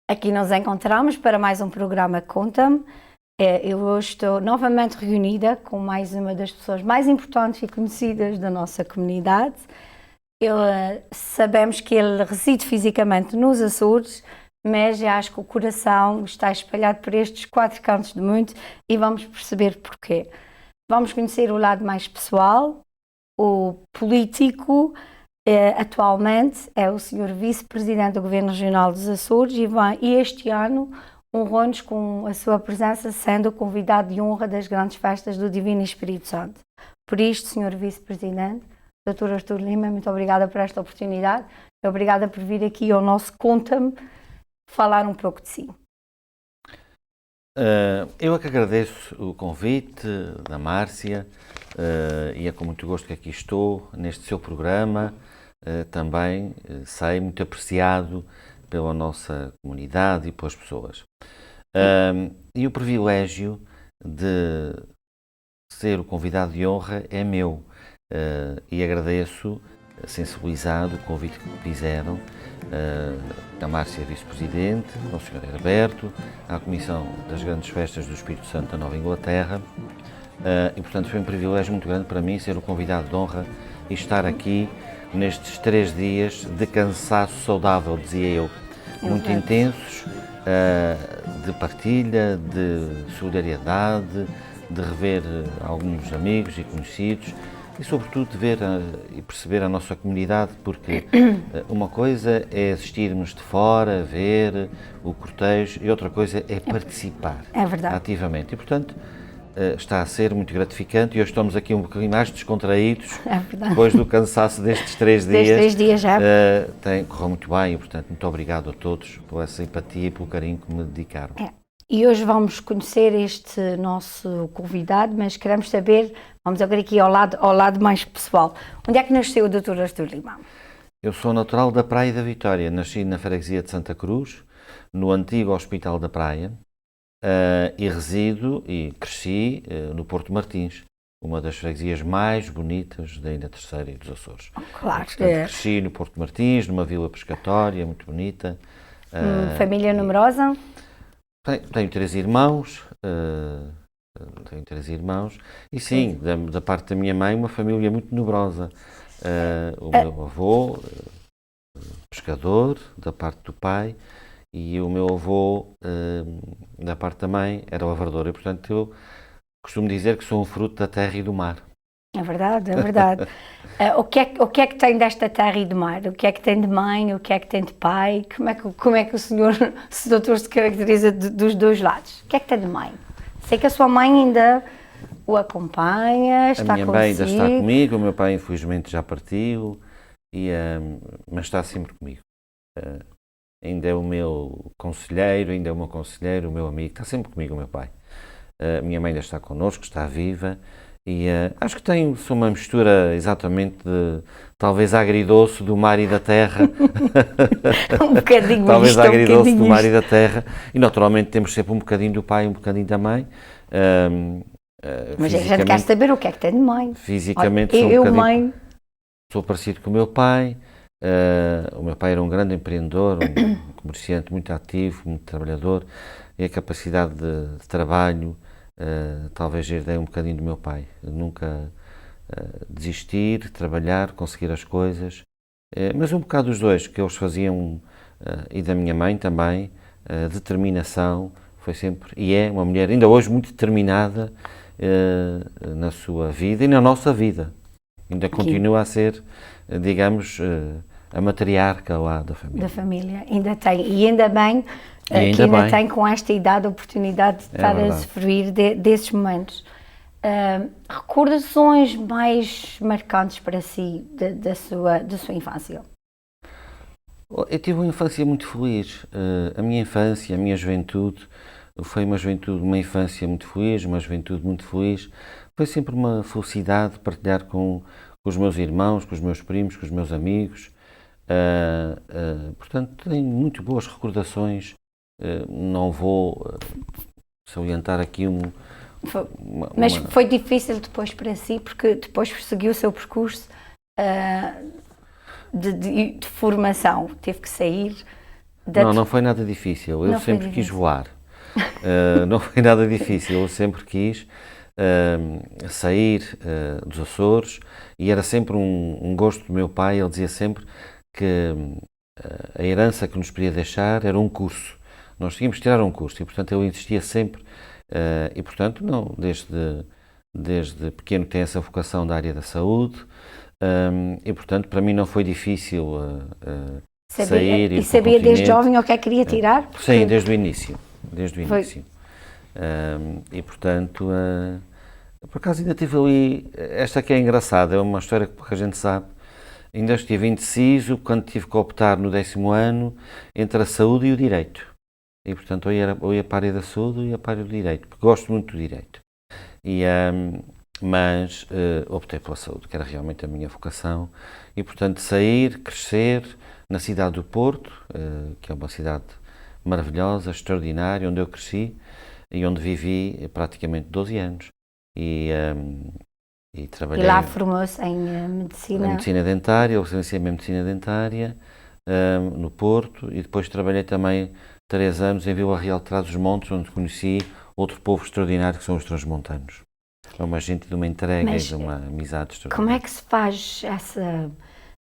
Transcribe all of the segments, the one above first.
Aqui nos encontramos para mais um programa Conta-me. Eu hoje estou novamente reunida com mais uma das pessoas mais importantes e conhecidas da nossa comunidade. Sabemos que ele reside fisicamente nos Açores, mas eu acho que o coração está espalhado por estes 4 cantos do mundo e vamos perceber porquê. Vamos conhecer o lado mais pessoal, o político. Atualmente é o Sr. Vice-Presidente do Governo Regional dos Açores e este ano honrou-nos com a sua presença, sendo o convidado de honra das grandes festas do Divino Espírito Santo. Por isto, Sr. Vice-Presidente, Dr. Artur Lima, muito obrigada por esta oportunidade, obrigada por vir aqui ao nosso Conta-me falar um pouco de si. Eu é que agradeço o convite da Márcia e é com muito gosto que aqui estou neste seu programa. Também sei muito apreciado pela nossa comunidade e pelas pessoas. E o privilégio de ser o convidado de honra é meu e agradeço, sensibilizado, o convite que me fizeram à Márcia Vice-Presidente, ao Sr. Herberto, à Comissão das Grandes Festas do Espírito Santo da Nova Inglaterra e, portanto, foi um privilégio muito grande para mim ser o convidado de honra e estar aqui nestes 3 dias de cansaço saudável, dizia eu, muito intensos, de partilha, de solidariedade, de rever alguns amigos e conhecidos e, sobretudo, de ver e perceber a nossa comunidade, porque uma coisa é assistirmos de fora, ver o cortejo, e outra coisa é participar ativamente. E, portanto, está a ser muito gratificante e hoje estamos aqui um bocadinho mais descontraídos, depois do cansaço destes 3 dias. Destes 3 dias já. Correu muito bem e, portanto, muito obrigado a todos pela simpatia e pelo carinho que me dedicaram. E hoje vamos conhecer este nosso convidado, mas queremos saber, vamos agora aqui ao lado mais pessoal. Onde é que nasceu o Dr. Artur Lima? Eu sou natural da Praia da Vitória, nasci na freguesia de Santa Cruz, no antigo Hospital da Praia, e resido e cresci no Porto Martins, uma das freguesias mais bonitas da Ilha Terceira e dos Açores. Claro. Portanto, cresci no Porto Martins, numa vila pescatória muito bonita. Família numerosa? Tenho 3 irmãos, e sim, da parte da minha mãe, uma família muito numerosa. O meu avô, pescador, da parte do pai, e o meu avô, da parte da mãe, era lavrador. E, portanto, eu costumo dizer que sou um fruto da terra e do mar. É verdade, é verdade. O que é que tem desta terra e do mar? O que é que tem de mãe? O que é que tem de pai? Como é que o senhor, se doutor, se caracteriza dos 2 lados? O que é que tem de mãe? Sei que a sua mãe ainda o acompanha, está consigo. A minha mãe ainda está comigo, o meu pai infelizmente já partiu, mas está sempre comigo. Ainda é o meu conselheiro, o meu amigo, está sempre comigo o meu pai. A minha mãe ainda está connosco, está viva. E acho que sou uma mistura exatamente de, talvez agridoce do mar e da terra. Um bocadinho talvez isto, agridoce do mar e da terra. E naturalmente temos sempre um bocadinho do pai e um bocadinho da mãe. Mas a gente quer saber o que é que tem de mãe. Fisicamente sou parecido com o meu pai. O meu pai era um grande empreendedor, um comerciante muito ativo, muito trabalhador. E a capacidade de trabalho talvez herdei um bocadinho do meu pai. Nunca desistir, trabalhar, conseguir as coisas, mas um bocado dos dois, que eles faziam, e da minha mãe também, determinação, foi sempre, e é uma mulher ainda hoje muito determinada na sua vida e na nossa vida. Ainda continua a ser, digamos, a matriarca lá da família. Da família, ainda tem, e ainda bem que ainda tem com esta idade a oportunidade de estar a usufruir desses momentos. Recordações mais marcantes para si da sua infância? Eu tive uma infância muito feliz. A minha infância, a minha juventude, foi uma infância muito feliz, uma juventude muito feliz. Foi sempre uma felicidade partilhar com os meus irmãos, com os meus primos, com os meus amigos. Portanto, tenho muito boas recordações. Não vou salientar aqui Mas foi difícil depois para si, porque depois seguiu o seu percurso de formação, teve que sair. Não, não foi nada difícil. Eu Não foi sempre quis difícil. voar. Não foi nada difícil. Eu sempre quis sair dos Açores e era sempre um gosto do meu pai. Ele dizia sempre que a herança que nos podia deixar era um curso. Nós tínhamos que tirar um curso e, portanto, eu insistia sempre. E, portanto, não, desde pequeno tenho essa vocação da área da saúde. E, portanto, para mim não foi difícil sair e ir para o sabia desde continente. jovem o que é que queria tirar? Sim, desde o início. Desde o Foi. início. E, portanto, por acaso ainda tive ali, esta que é engraçada, é uma história que pouca gente sabe. Ainda estive indeciso quando tive que optar no 10º ano entre a saúde e o direito. E, portanto, ou ia para a área da saúde ou ia para a área do direito, porque gosto muito do direito. Mas optei pela saúde, que era realmente a minha vocação. E, portanto, sair, crescer na cidade do Porto, que é uma cidade maravilhosa, extraordinária, onde eu cresci e onde vivi praticamente 12 anos. E trabalhei E lá formou-se em em medicina. medicina dentária, eu licenciei-me em medicina dentária no Porto e depois trabalhei também 3 anos em Vila Real de Trás-os-Montes, onde conheci outro povo extraordinário que são os transmontanos. É uma gente de uma entrega e de uma amizade extraordinária. Como é que se faz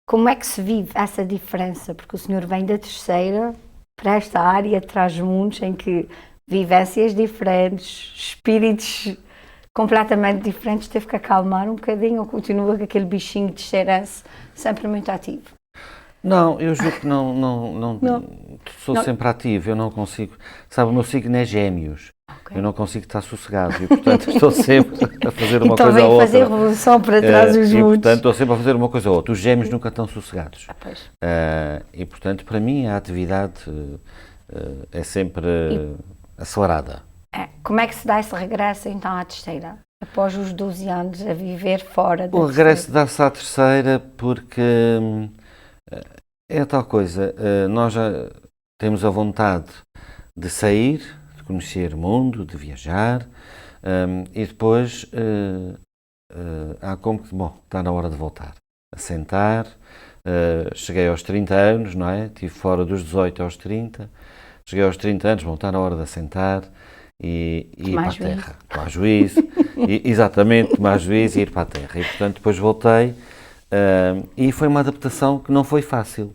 como é que se vive essa diferença? Porque o senhor vem da terceira para esta área, traz mundos em que vivências diferentes, espíritos completamente diferentes, teve que acalmar um bocadinho ou continua com aquele bichinho de cheirança sempre muito ativo? Não, eu julgo que não sou Não. sempre ativo, eu não consigo. Sabe, o meu signo é Gêmeos. Ok. Eu não consigo estar sossegado e, portanto, estou sempre a fazer uma Então coisa ou vem fazer outra. revolução para trás dos E, mundos. portanto, estou sempre a fazer uma coisa ou outra. Os Gêmeos nunca estão sossegados. Pois. E, portanto, para mim, a atividade é sempre acelerada. Como é que se dá esse regresso então à terceira? Após os 12 anos a viver fora da O regresso terceira? dá-se à terceira porque é a tal coisa. Nós já temos a vontade de sair, de conhecer o mundo, de viajar, e depois há como que, bom, está na hora de voltar, a sentar. Cheguei aos 30 anos, não é? Estive fora dos 18 aos 30. Cheguei aos 30 anos, bom, está na hora de assentar e ir para a terra. Tomar juízo, exatamente, tomar juízo e ir para a terra. E, portanto, depois voltei e foi uma adaptação que não foi fácil.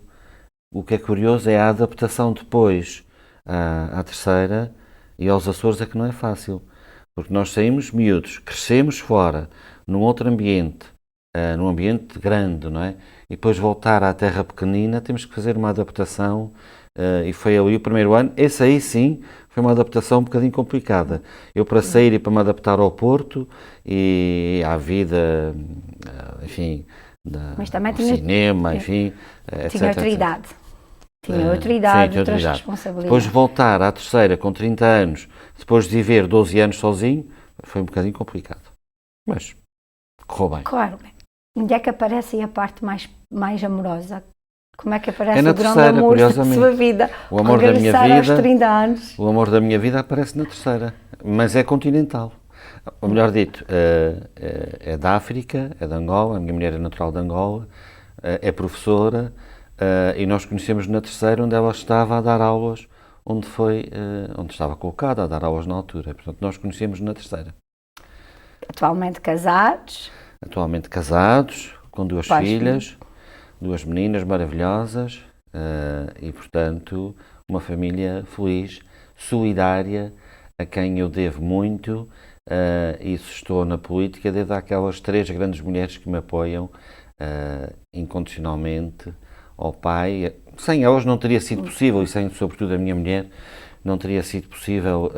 O que é curioso é a adaptação depois à terceira e aos Açores é que não é fácil. Porque nós saímos miúdos, crescemos fora, num outro ambiente, num ambiente grande, não é? E depois voltar à terra pequenina, temos que fazer uma adaptação e foi ali o primeiro ano. Esse aí sim foi uma adaptação um bocadinho complicada. Eu para sair e para me adaptar ao Porto e à vida, enfim, Mas também ao tinha- cinema, enfim, etc. Tinha outra etc. idade. Tinha outra Sim, idade, tinha outra outras idade. responsabilidades. Depois voltar à terceira com 30 anos, depois de viver 12 anos sozinho, foi um bocadinho complicado. Mas correu bem. Claro. Onde é que aparece aí a parte mais amorosa? Como é que aparece É na o grande terceira, amor da curiosamente. sua vida? O amor da minha Regressar aos vida- 30 anos. O amor da minha vida aparece na terceira, mas é continental. Ou melhor dito, é da África, é de Angola, a minha mulher é natural de Angola, é professora e nós conhecemos na terceira onde ela estava a dar aulas, onde estava colocada a dar aulas na altura. Portanto, nós conhecemos na terceira. Atualmente casados. Atualmente casados, com 2 Pais, filhas, 2 meninas maravilhosas e, portanto, uma família feliz, solidária, a quem eu devo muito e se estou na política, devo àquelas 3 grandes mulheres que me apoiam incondicionalmente ao pai. Sem elas não teria sido possível, e sem, sobretudo, a minha mulher, não teria sido possível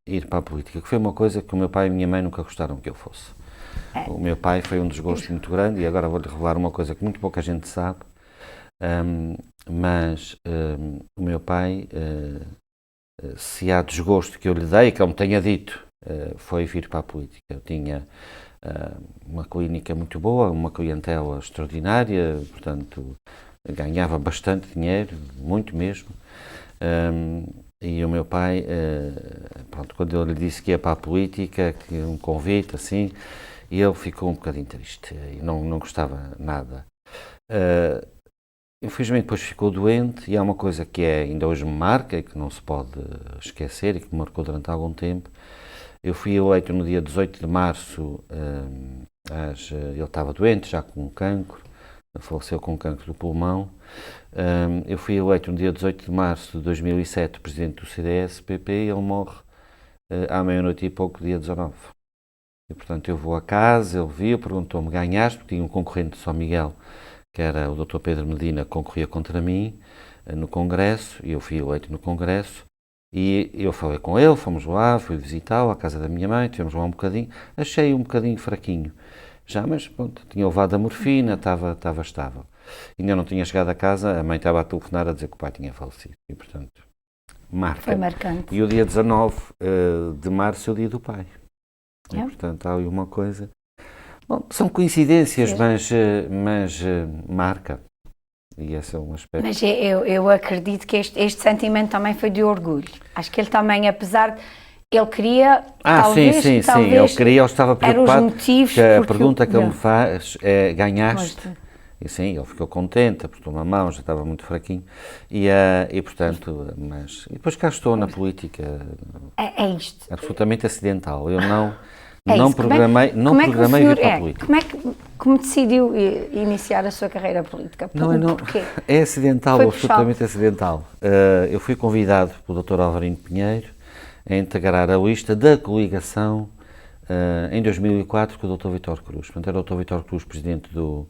ir para a política, que foi uma coisa que o meu pai e a minha mãe nunca gostaram que eu fosse. O meu pai foi um desgosto muito grande, e agora vou-lhe revelar uma coisa que muito pouca gente sabe, mas o meu pai, se há desgosto que eu lhe dei, que ele me tenha dito, foi vir para a política. Eu tinha uma clínica muito boa, uma clientela extraordinária, portanto, ganhava bastante dinheiro, muito mesmo, e o meu pai, pronto, quando eu lhe disse que ia para a política, que um convite, assim, e ele ficou um bocadinho triste e não gostava nada. infelizmente depois ficou doente e é uma coisa que ainda hoje me marca e que não se pode esquecer e que me marcou durante algum tempo. Eu fui eleito no dia 18 de março, ele estava doente, já com cancro, faleceu com cancro do pulmão. Eu fui eleito no dia 18 de março de 2007 presidente do CDS-PP e ele morre à meia-noite e pouco, dia 19. E, portanto, eu vou a casa, ele viu, perguntou-me, ganhaste? Porque tinha um concorrente de São Miguel, que era o Dr. Pedro Medina, que concorria contra mim no Congresso, e eu fui eleito no Congresso, e eu falei com ele, fomos lá, fui visitá-lo à casa da minha mãe, tivemos lá um bocadinho, achei um bocadinho fraquinho, já, mas pronto, tinha levado a morfina, estava estável. Ainda não tinha chegado a casa, a mãe estava a telefonar a dizer que o pai tinha falecido, e portanto, marca. Foi marcante. E o dia 19 de março é o dia do pai. E, É. portanto, há ali uma coisa. Bom, são coincidências, mas marca. E esse é um aspecto. Mas eu acredito que este sentimento também foi de orgulho. Acho que ele também, apesar de... Ele queria, talvez, sim. Ele queria, ele estava preocupado. Eram os motivos Que a porque pergunta que ele me faz é: ganhaste? Gosto. E sim, ele ficou contente, apertou uma mão, já estava muito fraquinho. E portanto, mas. E depois cá estou na política. É isto. Absolutamente acidental. Eu não Isso. programei, não como é que o programei senhor, vir para a política. como decidiu iniciar a sua carreira política? Porquê? É acidental, Foi absolutamente acidental. Eu fui convidado pelo Dr. Alvarinho Pinheiro a integrar a lista da coligação em 2004 com o Dr. Vítor Cruz. Portanto, era o Dr. Vítor Cruz, presidente do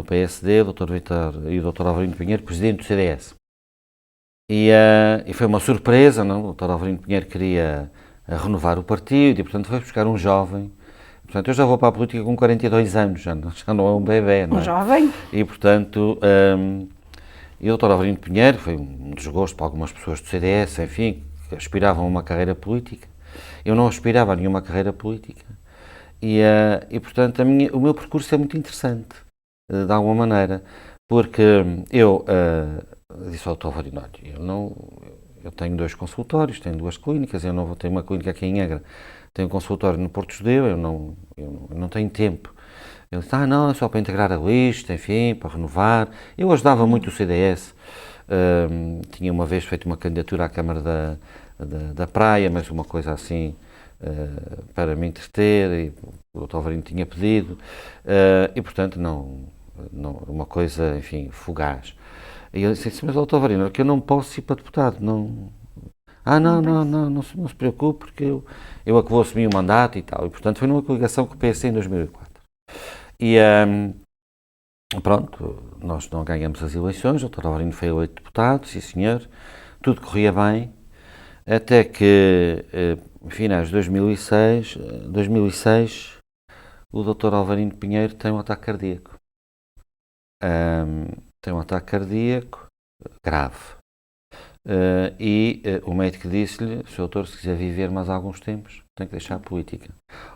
PSD, o Dr. Vítor e o Dr. Alvarinho Pinheiro, presidente do CDS. E foi uma surpresa, não? O Dr. Alvarinho Pinheiro queria renovar o partido e, portanto, foi buscar um jovem. Portanto, eu já vou para a política com 42 anos, já não é um bebê, não é? Um jovem? E, portanto, e o Dr. Alvarinho Pinheiro foi um desgosto para algumas pessoas do CDS, enfim, que aspiravam a uma carreira política. Eu não aspirava a nenhuma carreira política. E portanto, o meu percurso é muito interessante, de alguma maneira, porque eu disse ao Dr. Alvarinho, eu tenho 2 consultórios, tenho 2 clínicas, eu não vou ter uma clínica aqui em Egra, tenho um consultório no Porto Judeu, eu não tenho tempo. Ele disse, não, é só para integrar a lista, enfim, para renovar. Eu ajudava muito o CDS, tinha uma vez feito uma candidatura à Câmara da Praia, mas uma coisa assim para me entreter, e o Dr. Alvarinho tinha pedido, e portanto não uma coisa, enfim, fugaz. E eu disse, mas Dr. Alvarinho, é que eu não posso ir para deputado, não se preocupe, porque eu é que vou assumir o mandato e tal. E portanto foi numa coligação com o PSD em 2004. E pronto, nós não ganhamos as eleições, o Dr. Alvarinho foi eleito deputado, sim senhor, tudo corria bem, até que, em finais de 2006, o Dr. Alvarinho Pinheiro tem um ataque cardíaco. Tem um ataque cardíaco grave. O médico disse-lhe, Sr. Doutor, se quiser viver mais alguns tempos, tem que deixar a política.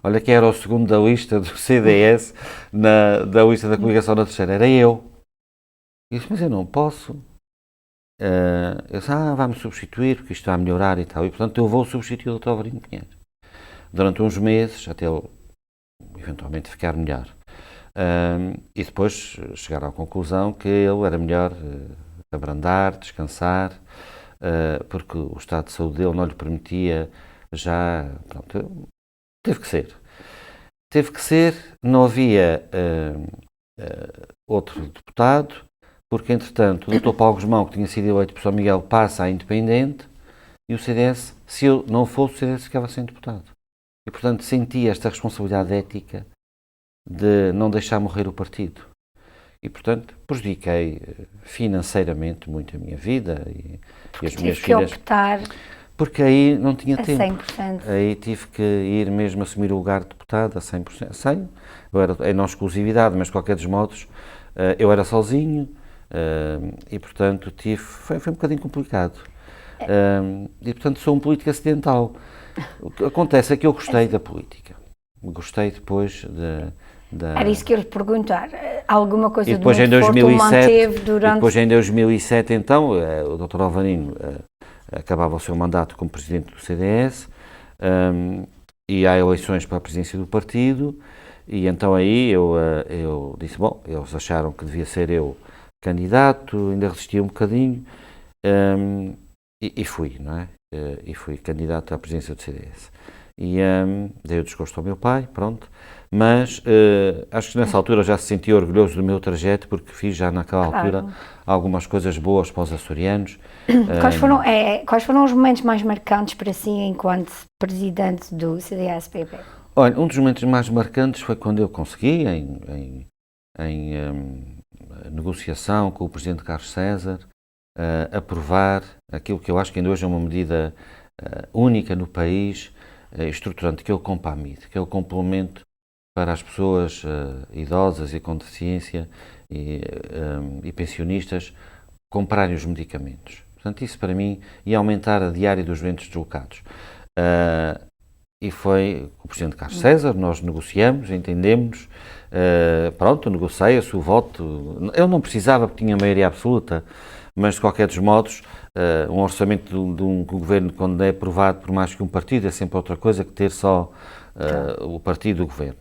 Olha que era o segundo da lista do CDS, da lista da coligação na terceira, era eu. E disse, mas eu não posso. Eu disse, vai-me substituir, porque isto vai melhorar e tal. E, portanto, eu vou substituir o Dr. Alvarinho Pinheiro. Durante uns meses, até ele eventualmente ficar melhor. E depois chegar à conclusão que ele era melhor abrandar, descansar, porque o estado de saúde dele não lhe permitia já... Pronto, teve que ser, não havia outro deputado, porque entretanto o Dr. Paulo Guzmão, que tinha sido eleito por São Miguel, passa a independente, e o CDS, se eu não fosse, o CDS ficava sem deputado. E portanto sentia esta responsabilidade ética de não deixar morrer o partido. E, portanto, prejudiquei financeiramente muito a minha vida e as minhas filhas. Que optar porque aí não tinha a tempo. 100%. Aí tive que ir mesmo assumir o lugar de deputado a 100%. Sem, eu era em não exclusividade, mas de qualquer dos modos, eu era sozinho e, portanto, foi um bocadinho complicado. E, portanto, sou um político acidental. O que acontece é que eu gostei da política. Gostei depois Era isso que eu lhe perguntar. Alguma coisa e depois de muito em 2007, manteve durante... E depois em 2007, então, o Dr. Alvarinho acabava o seu mandato como presidente do CDS e há eleições para a presidência do partido e então aí eu disse, bom, eles acharam que devia ser eu candidato, ainda resisti um bocadinho, e fui, não é? E fui candidato à presidência do CDS. E dei o desgosto ao meu pai, pronto, mas acho que nessa altura já se sentia orgulhoso do meu trajeto, porque fiz já naquela altura algumas coisas boas para os açorianos. Quais foram os momentos mais marcantes para si enquanto presidente do CDS-PP? Olha, um dos momentos mais marcantes foi quando eu consegui, em negociação com o presidente Carlos César, aprovar aquilo que eu acho que ainda hoje é uma medida única no país, estruturante, que é o Compamid, que é o complemento para as pessoas idosas e com deficiência e pensionistas comprarem os medicamentos. Portanto, isso para mim ia aumentar a diária dos doentes deslocados. E foi com o Presidente Carlos César, nós negociamos, entendemos, pronto, negocia-se o voto. Eu não precisava porque tinha maioria absoluta, mas de qualquer dos modos, um orçamento de um governo, quando é aprovado por mais que um partido, é sempre outra coisa que ter só o partido do governo.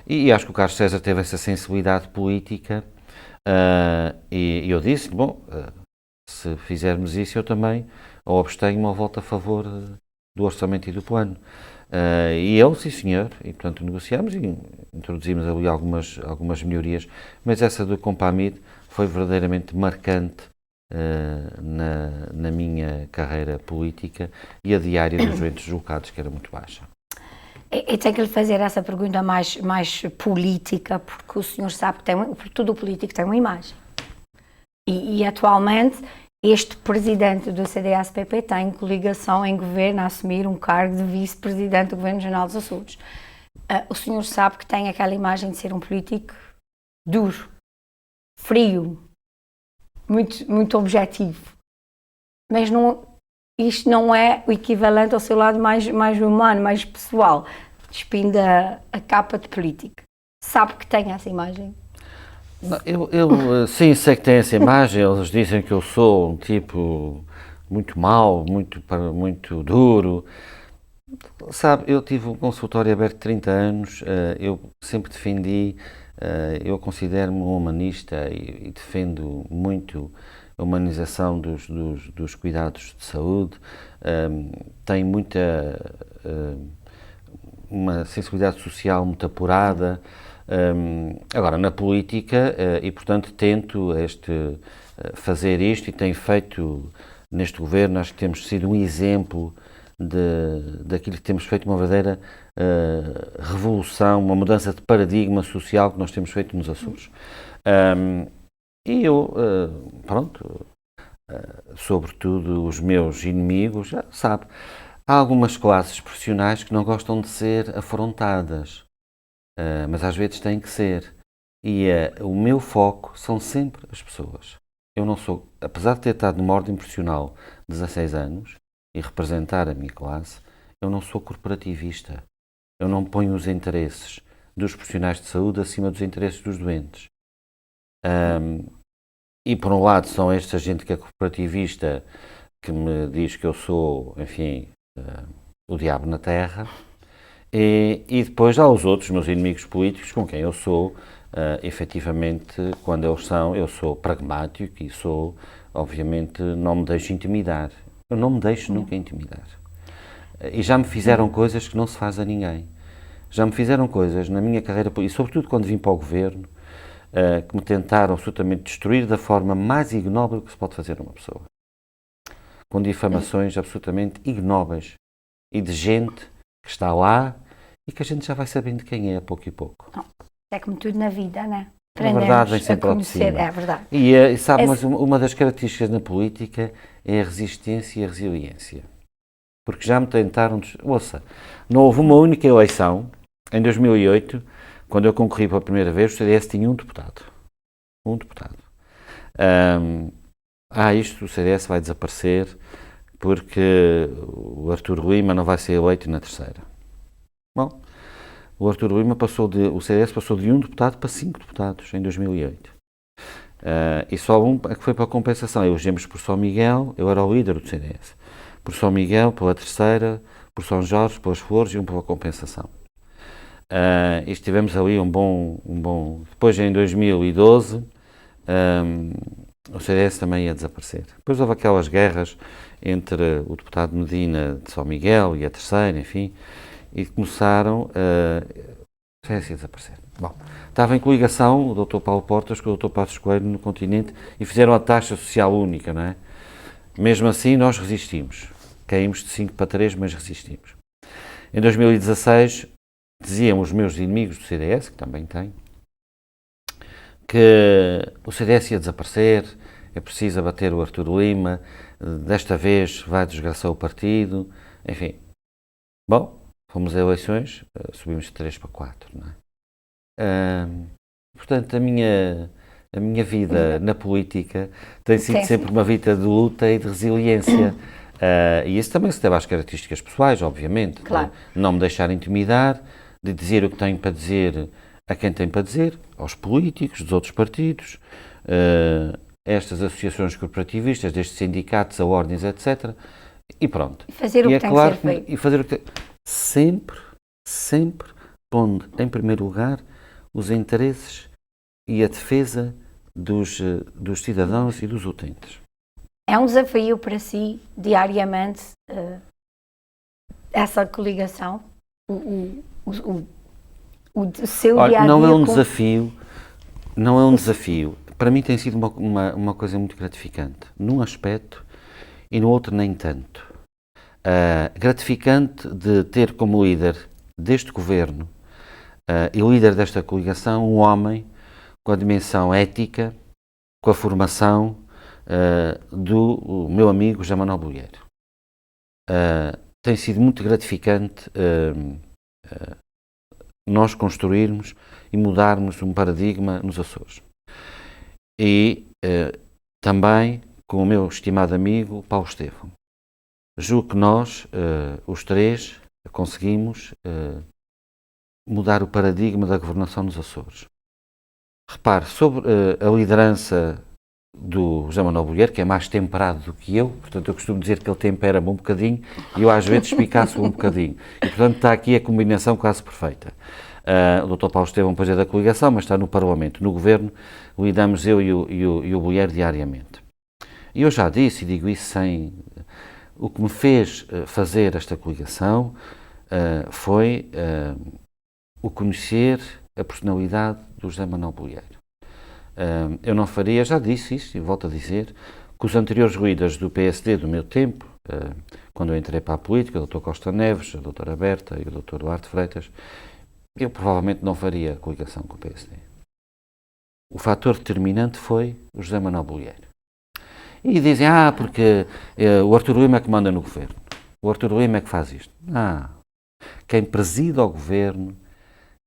E acho que o Carlos César teve essa sensibilidade política, e eu disse, bom, se fizermos isso eu também ou abstenho-me ou voto a favor do orçamento e do plano. E ele, sim senhor, e portanto negociámos e introduzimos ali algumas melhorias, mas essa do Compamid foi verdadeiramente marcante na minha carreira política, e a diária dos doentes deslocados, que era muito baixa. E tenho que lhe fazer essa pergunta mais política, porque o senhor sabe que todo político tem uma imagem. E atualmente este presidente do CDS-PP tem coligação em governo a assumir um cargo de vice-presidente do Governo Regional dos Açores. O senhor sabe que tem aquela imagem de ser um político duro, frio, muito objetivo. Mas isto não é o equivalente ao seu lado mais humano, mais pessoal. Despindo a capa de político. Sabe que tem essa imagem? Eu sim, sei que tem essa imagem. Eles dizem que eu sou um tipo muito mau, muito duro. Sabe, eu tive um consultório aberto de 30 anos, eu sempre defendi, eu considero-me um humanista e defendo muito a humanização dos cuidados de saúde. Tenho uma sensibilidade social muito apurada. Agora, na política, e portanto tento fazer isto, e tenho feito neste governo. Acho que temos sido um exemplo daquilo que temos feito, uma verdadeira revolução, uma mudança de paradigma social que nós temos feito nos Açores. E eu, pronto, sobretudo os meus inimigos, já sabe, há algumas classes profissionais que não gostam de ser afrontadas. Mas às vezes tem que ser. E o meu foco são sempre as pessoas. Eu não sou, apesar de ter estado numa ordem profissional 16 anos e representar a minha classe, eu não sou corporativista. Eu não ponho os interesses dos profissionais de saúde acima dos interesses dos doentes. E por um lado são esta gente que é corporativista, que me diz que eu sou, enfim, o diabo na terra. E depois há os outros, meus inimigos políticos, com quem eu sou, efetivamente, quando eu sou pragmático e sou, obviamente, não me deixo intimidar. Eu não me deixo nunca intimidar. E já me fizeram coisas que não se faz a ninguém. Já me fizeram coisas na minha carreira política, e sobretudo quando vim para o governo, que me tentaram absolutamente destruir da forma mais ignóbil que se pode fazer a uma pessoa. Com difamações absolutamente ignóbeis e de gente que está lá e que a gente já vai sabendo quem é, a pouco e pouco. É como tudo na vida, não é? Na verdade, vem sempre ao de cima. É verdade. E sabe, mas uma das características na política é a resistência e a resiliência. Porque já me tentaram... Ouça, não houve uma única eleição, em 2008, quando eu concorri pela primeira vez, o CDS tinha um deputado. Um deputado. Isto, o CDS vai desaparecer porque o Artur Lima não vai ser eleito na terceira. Bom, o Artur Lima o CDS passou de um deputado para 5 deputados em 2008. E só um é que foi para a compensação. Elegemos por São Miguel, eu era o líder do CDS. Por São Miguel, pela terceira, por São Jorge, pelas Flores e um pela compensação. E estivemos ali um bom... Depois, em 2012, o CDS também ia desaparecer. Depois houve aquelas guerras entre o deputado Medina de São Miguel e a terceira, enfim, e começaram o CDS ia desaparecer. Bom, estava em coligação o Dr. Paulo Portas com o Dr. Passos Coelho no continente e fizeram a taxa social única, não é? Mesmo assim, nós resistimos. Caímos de 5 para 3, mas resistimos. Em 2016, diziam os meus inimigos do CDS, que também têm, que o CDS ia desaparecer, é preciso abater o Arturo Lima, desta vez vai desgraçar o partido, enfim. Bom, fomos a eleições, subimos de 3 para 4, não é? Portanto, a minha vida na política tem sido sempre uma vida de luta e de resiliência. E isso também se deve às características pessoais, obviamente. Claro. De não me deixar intimidar, de dizer o que tenho para dizer a quem tem para dizer, aos políticos dos outros partidos, a estas associações corporativistas, destes sindicatos, a ordens, etc. E pronto. E fazer o que tem que ser feito. E fazer o que sempre pondo em primeiro lugar os interesses e a defesa dos cidadãos e dos utentes. É um desafio para si, diariamente, essa coligação? O seu Olha, dia-a-dia? não é um desafio. Para mim tem sido uma coisa muito gratificante, num aspecto e no outro nem tanto. Gratificante de ter como líder deste governo e líder desta coligação um homem com a dimensão ética, com a formação do meu amigo José Manuel Bolheiro. Tem sido muito gratificante nós construirmos e mudarmos um paradigma nos Açores. E também com o meu estimado amigo Paulo Estevão. Julgo que nós, os três, conseguimos mudar o paradigma da governação nos Açores. Repare, sobre a liderança do José Manuel Bolheiro, que é mais temperado do que eu, portanto eu costumo dizer que ele tempera-me um bocadinho e eu às vezes espicaço um bocadinho. E portanto está aqui a combinação quase perfeita. O Dr. Paulo Estevão, pois é da coligação, mas está no Parlamento, no Governo, lidamos eu e o Bolheiro diariamente. E eu já disse, e digo isso sem... O que me fez fazer esta coligação foi o conhecer a personalidade do José Manuel Bolheiro. Eu não faria, já disse isso e volto a dizer, que os anteriores líderes do PSD do meu tempo, quando eu entrei para a política, o Dr. Costa Neves, a Dra. Berta e o Dr. Duarte Freitas, eu provavelmente não faria coligação com o PSD. O fator determinante foi o José Manuel Bolheiro. E dizem, porque o Arturo Lima é que manda no governo. O Arturo Lima é que faz isto. Quem preside ao governo,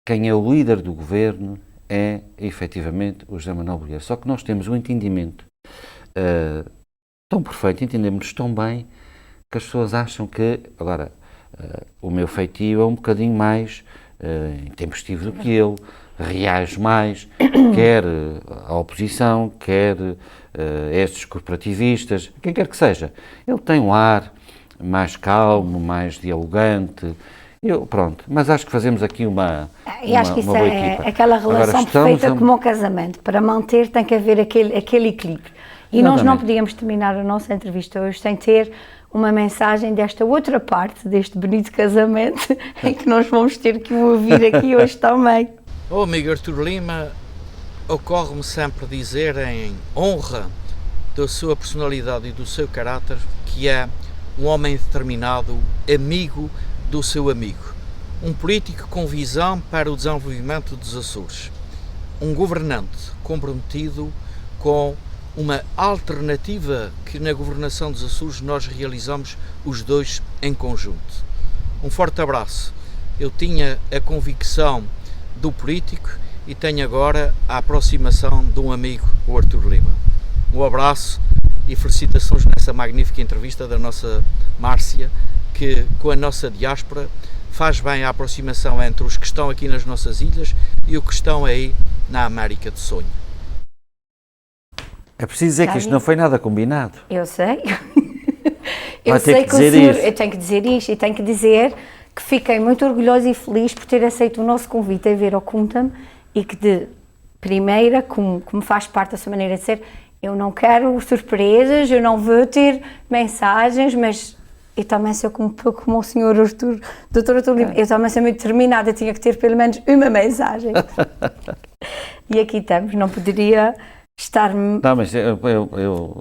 quem é o líder do governo, é efetivamente o José Manuel Bolheiro. Só que nós temos um entendimento tão perfeito, entendemos tão bem, que as pessoas acham que, agora, o meu feitio é um bocadinho mais intempestivo do que ele, reage mais, quer a oposição, quer estes corporativistas, quem quer que seja. Ele tem um ar mais calmo, mais dialogante. Pronto, mas acho que fazemos aqui uma E acho que isso boa é equipa. aquela relação perfeita como o casamento. Para manter tem que haver aquele equilíbrio. E nós não podíamos terminar a nossa entrevista hoje sem ter uma mensagem desta outra parte, deste bonito casamento, em que nós vamos ter que o ouvir aqui hoje também. Amigo Arturo Lima, ocorre-me sempre dizer em honra da sua personalidade e do seu caráter que é um homem determinado, amigo do seu amigo, um político com visão para o desenvolvimento dos Açores, um governante comprometido com uma alternativa que na governação dos Açores nós realizamos os dois em conjunto. Um forte abraço. Eu tinha a convicção do político e tenho agora a aproximação de um amigo, o Arturo Lima. Um abraço e felicitações nessa magnífica entrevista da nossa Márcia, que com a nossa diáspora faz bem a aproximação entre os que estão aqui nas nossas ilhas e os que estão aí na América de Sonho. É preciso dizer que isto não foi nada combinado. Eu sei. Eu sei que o senhor, eu tenho que dizer isto e tenho que dizer que fiquei muito orgulhosa e feliz por ter aceito o nosso convite a vir ao Conta-me e que de primeira, como faz parte da sua maneira de ser, eu não quero surpresas, eu não vou ter mensagens, mas eu também sou como o senhor Artur, Dr. Artur Lima, eu também sou muito determinada, tinha que ter pelo menos uma mensagem. E aqui estamos, não poderia estar... Não, mas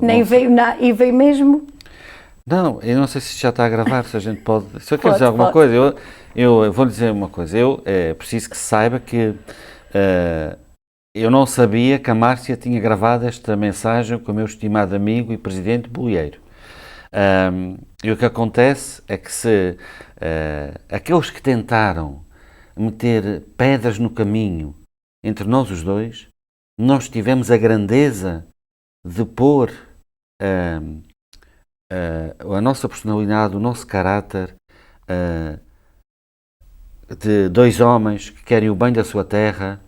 nem veio, e veio mesmo... Não, eu não sei se já está a gravar, se a gente pode... Se eu quero Pode, dizer alguma pode. coisa, eu vou lhe dizer uma coisa. Eu preciso que se saiba que eu não sabia que a Márcia tinha gravado esta mensagem com o meu estimado amigo e presidente Bolieiro. E o que acontece é que se aqueles que tentaram meter pedras no caminho entre nós os dois, nós tivemos a grandeza de pôr a nossa personalidade, o nosso caráter de dois homens que querem o bem da sua terra,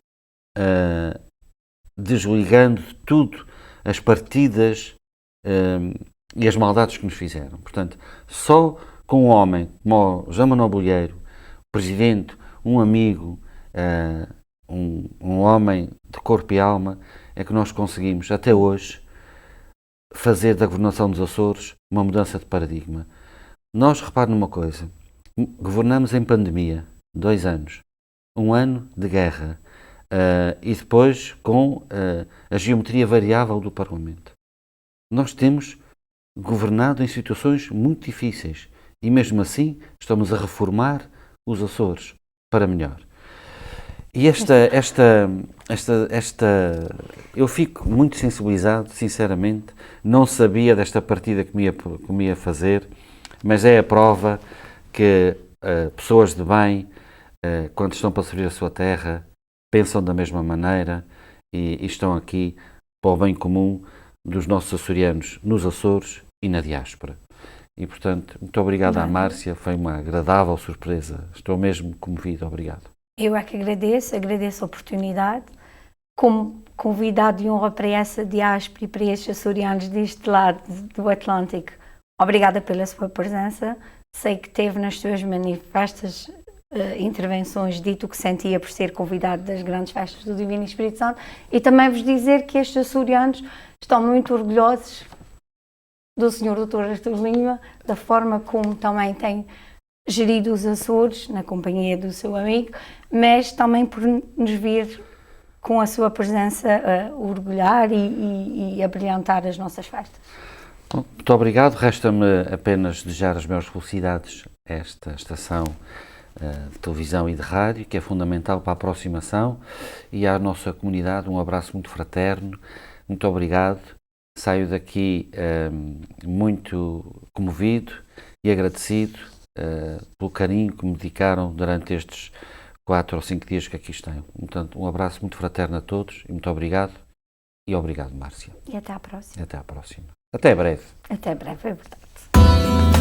desligando de tudo as partidas e as maldades que nos fizeram. Portanto, só com um homem como o João Manuel Bolieiro, presidente, um amigo, um homem de corpo e alma, é que nós conseguimos, até hoje, fazer da governação dos Açores uma mudança de paradigma. Nós, repare numa coisa, governamos em pandemia, 2 anos, 1 ano de guerra, e depois com a geometria variável do Parlamento. Nós temos governado em situações muito difíceis e mesmo assim estamos a reformar os Açores para melhor. E eu fico muito sensibilizado, sinceramente, não sabia desta partida que me ia fazer, mas é a prova que pessoas de bem, quando estão para servir a sua terra, pensam da mesma maneira e estão aqui para o bem comum dos nossos açorianos nos Açores e na diáspora. E, portanto, muito obrigado à Márcia, foi uma agradável surpresa. Estou mesmo comovido, obrigado. Eu é que agradeço a oportunidade, como convidado de honra para essa diáspora e para estes açorianos deste lado do Atlântico. Obrigada pela sua presença. Sei que teve nas suas manifestas intervenções dito o que sentia por ser convidado das grandes festas do Divino Espírito Santo e também vos dizer que estes açorianos estão muito orgulhosos do Sr. Dr. Artur Lima, da forma como também tem gerido os Açores, na companhia do seu amigo, mas também por nos vir com a sua presença orgulhar e abrilhantar as nossas festas. Bom, muito obrigado. Resta-me apenas desejar as maiores felicidades a esta estação de televisão e de rádio, que é fundamental para a aproximação, e à nossa comunidade um abraço muito fraterno. Muito obrigado. Saio daqui muito comovido e agradecido pelo carinho que me dedicaram durante estes 4 ou 5 dias que aqui estão. Portanto, um abraço muito fraterno a todos e muito obrigado. E obrigado, Márcia. E até à próxima. Até à próxima. Até breve. Até breve, é verdade.